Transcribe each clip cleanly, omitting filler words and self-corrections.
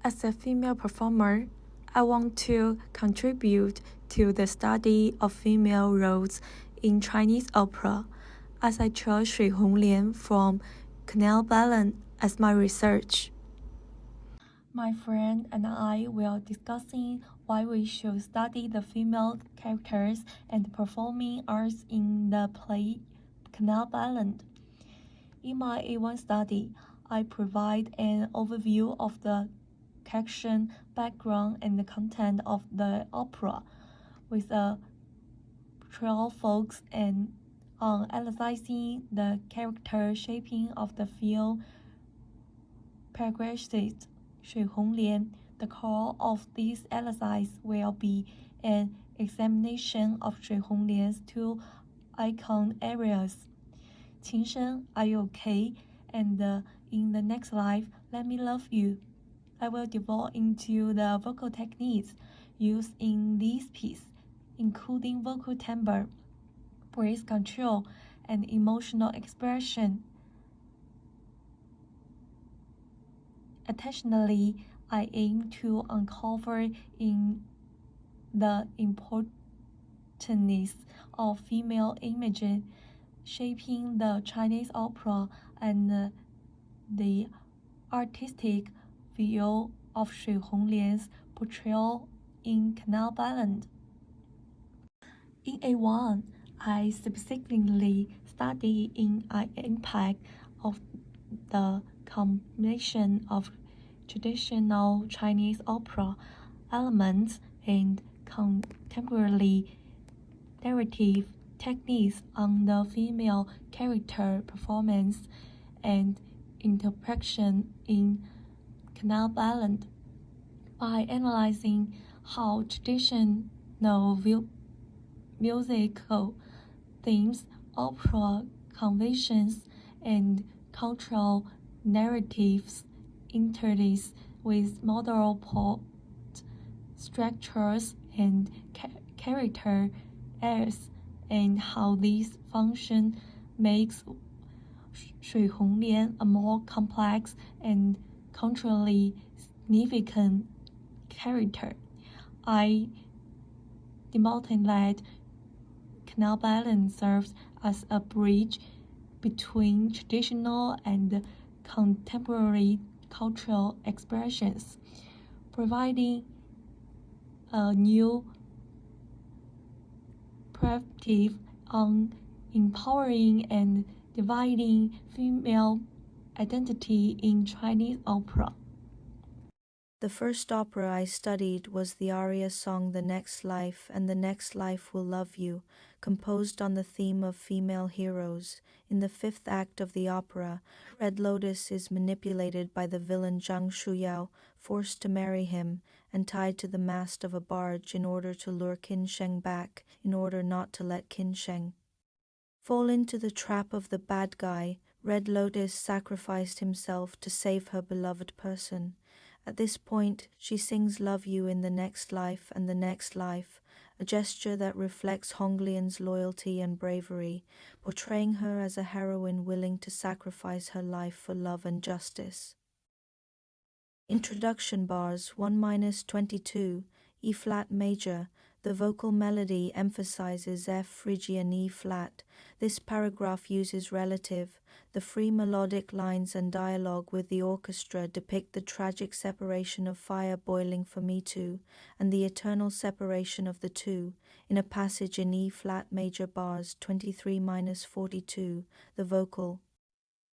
As a female performer, I want to contribute to the study of female roles in Chinese opera, as I chose Shui Honglian from Canal Ballet as my research. My friend and I will discussing why we should study the female characters and performing arts in the play Canal Ballet. In my A1 study, I provide an overview of the action, background, and the content of the opera, with a portrayal focus and on analyzing the character shaping of the film progressist Shui Honglian. The core of this analysis will be an examination of Shui Honglian's two icon areas: 情深, Are You Okay? And In the Next Life, Let Me Love You. I will delve into the vocal techniques used in this piece, including vocal timbre, breath control, and emotional expression. Additionally, I aim to uncover in the importance of female imagery shaping the Chinese opera and the artistic view of Shui Honglian's portrayal in Canal Ballet. In A1, I specifically study in an impact of the combination of traditional Chinese opera elements and contemporary narrative techniques on the female character performance and interpretation in Canal Ballet. By analyzing how traditional musical themes, opera conventions, and cultural narratives interlace with model plot structures and character arcs, and how this function makes Shui Honglian a more complex and culturally significant character. I demonstrate that Canal Ballet serves as a bridge between traditional and contemporary cultural expressions, providing a new perspective on empowering and dividing female identity in Chinese opera. The first opera I studied was the aria song The Next Life and The Next Life Will Love You, composed on the theme of female heroes. In the fifth act of the opera, Red Lotus is manipulated by the villain Zhang Shuyao, forced to marry him, and tied to the mast of a barge in order to lure Qin Sheng back, in order not to let Qin Sheng fall into the trap of the bad guy. Red Lotus sacrificed himself to save her beloved person. At this point, she sings Love You in The Next Life and The Next Life, a gesture that reflects Honglian's loyalty and bravery, portraying her as a heroine willing to sacrifice her life for love and justice. Introduction bars 1-22, E-flat major. The vocal melody emphasizes F Phrygian E-flat. This paragraph uses relative. The free melodic lines and dialogue with the orchestra depict the tragic separation of fire boiling for me too, and the eternal separation of the two. In a passage in E-flat major bars 23-42, the vocal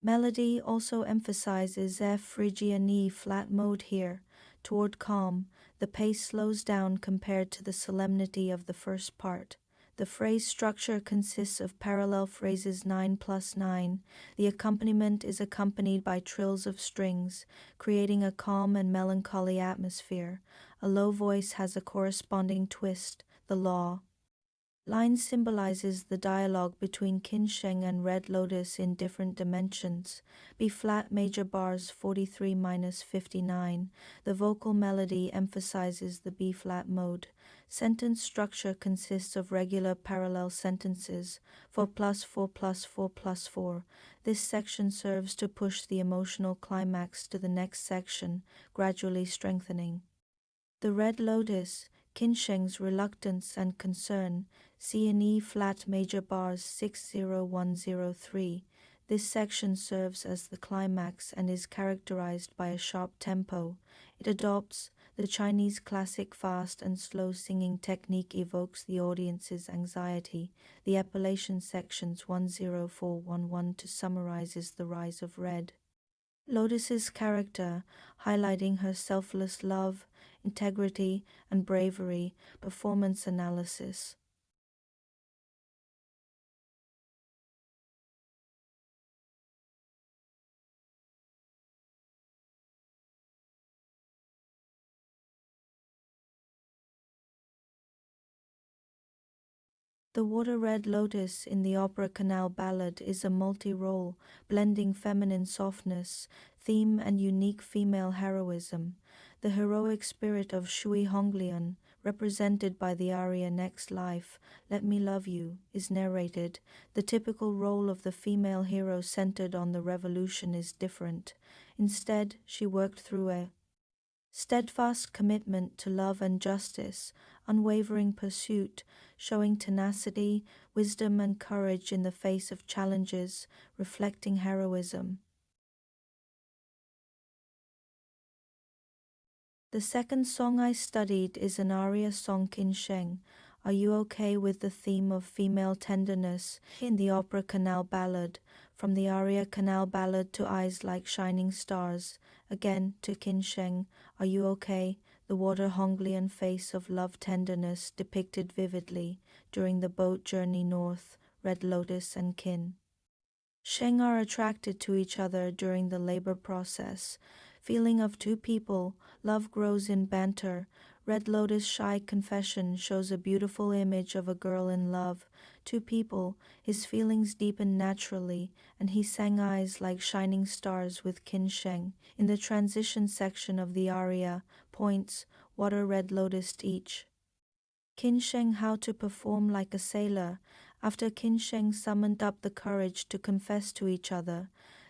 melody also emphasizes F Phrygian E-flat mode here. Toward calm, the pace slows down compared to the solemnity of the first part. The phrase structure consists of parallel phrases 9+9. The accompaniment is accompanied by trills of strings, creating a calm and melancholy atmosphere. A low voice has a corresponding twist, the law. Line symbolizes the dialogue between Qin Sheng and Red Lotus in different dimensions. B flat major bars 43-59. The vocal melody emphasizes the B flat mode. Sentence structure consists of regular parallel sentences, 4 plus 4 plus 4 plus 4. This section serves to push the emotional climax to the next section, gradually strengthening. The Red Lotus, Qin Sheng's reluctance and concern, C and E flat major bars 60103. This section serves as the climax and is characterized by a sharp tempo. It adopts the Chinese classic fast and slow singing technique, evokes the audience's anxiety. The epilation sections 10411 to summarizes the rise of Red Lotus's character, highlighting her selfless love, integrity, and bravery. Performance analysis. The Water Red Lotus in the opera Canal Ballad is a multi-role, blending feminine softness, theme, and unique female heroism. The heroic spirit of Shui Honglian, represented by the aria Next Life, Let Me Love You, is narrated. The typical role of the female hero centered on the revolution is different. Instead, she worked through a steadfast commitment to love and justice, unwavering pursuit, showing tenacity, wisdom, and courage in the face of challenges, reflecting heroism. The second song I studied is an aria song Qin Sheng. Are you okay with the theme of female tenderness in the opera Canal Ballad? From the aria Canal Ballad to Eyes Like Shining Stars, again to Qin Sheng, Are You Okay? The water Honglian face of love tenderness depicted vividly during the boat journey north, Red Lotus and Qin Sheng are attracted to each other during the labor process. Feeling of two people, love grows in banter. Red Lotus shy confession shows a beautiful image of a girl in love. Two people, his feelings deepen naturally, and he sang Eyes Like Shining Stars with Qin Sheng. In the transition section of the aria, points, Water Red Lotus each. Qin Sheng how to perform like a sailor. After Qin Sheng summoned up the courage to confess to each other,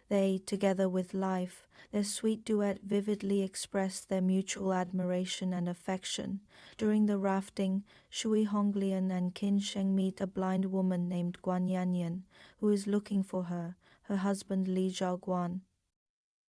they, together with life, their sweet duet vividly expressed their mutual admiration and affection. During the rafting, Shui Honglian and Qin Sheng meet a blind woman named Guan Yanyan, who is looking for her husband Li Zhaoguan.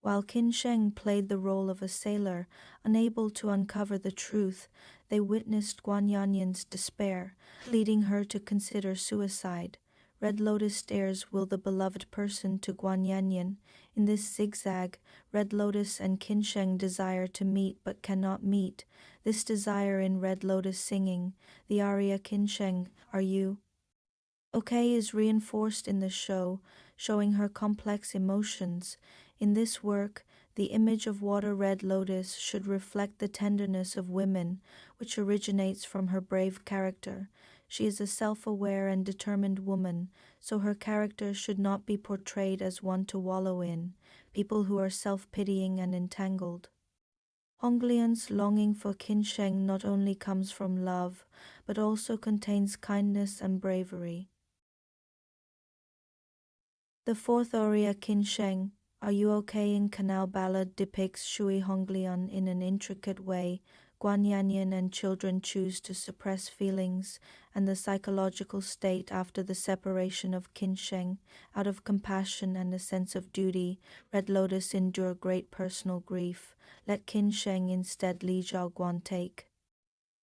While Qin Sheng played the role of a sailor, unable to uncover the truth, they witnessed Guan Yanyan's despair, leading her to consider suicide. Red Lotus stares will the beloved person to Guan Yanyan. In this zigzag, Red Lotus and Qin Sheng desire to meet but cannot meet. This desire in Red Lotus singing, the aria Qin Sheng, Are You Okay is reinforced in the show, showing her complex emotions. In this work, the image of Water Red Lotus should reflect the tenderness of women, which originates from her brave character. She is a self-aware and determined woman, so her character should not be portrayed as one to wallow in, people who are self-pitying and entangled. Honglian's longing for Qin Sheng not only comes from love, but also contains kindness and bravery. The fourth aria Qin Sheng, Are You Okay in Canal Ballad depicts Shui Honglian in an intricate way. Guan Yanyan and children choose to suppress feelings and the psychological state after the separation of Qin Sheng. Out of compassion and a sense of duty, Red Lotus endure great personal grief. Let Qin Sheng instead Li Zhaoguan take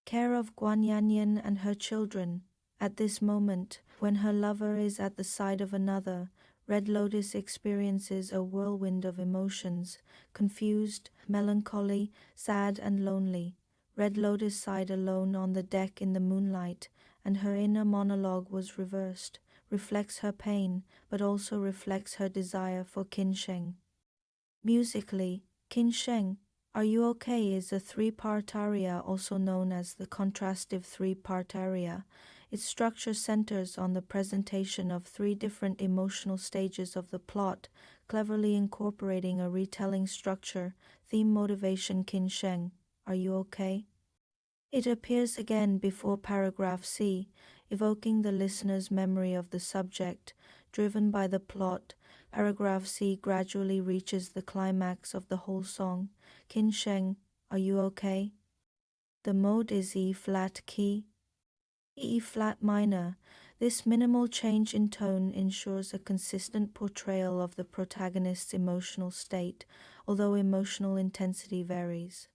care of Guan Yanyan and her children. At this moment, when her lover is at the side of another, Red Lotus experiences a whirlwind of emotions, confused, melancholy, sad, and lonely. Red Lotus sighed alone on the deck in the moonlight, and her inner monologue was reversed, reflects her pain, but also reflects her desire for Qin Sheng. Musically, Qin Sheng, Are You Okay is a three-part aria, also known as the contrastive three-part aria. Its structure centers on the presentation of three different emotional stages of the plot, cleverly incorporating a retelling structure, theme, motivation, kin sheng. Are you okay? It appears again before paragraph C, evoking the listener's memory of the subject. Driven by the plot, paragraph C gradually reaches the climax of the whole song. Kin sheng, are you okay? The mode is E-flat key. E-flat minor. This minimal change in tone ensures a consistent portrayal of the protagonist's emotional state, although emotional intensity varies.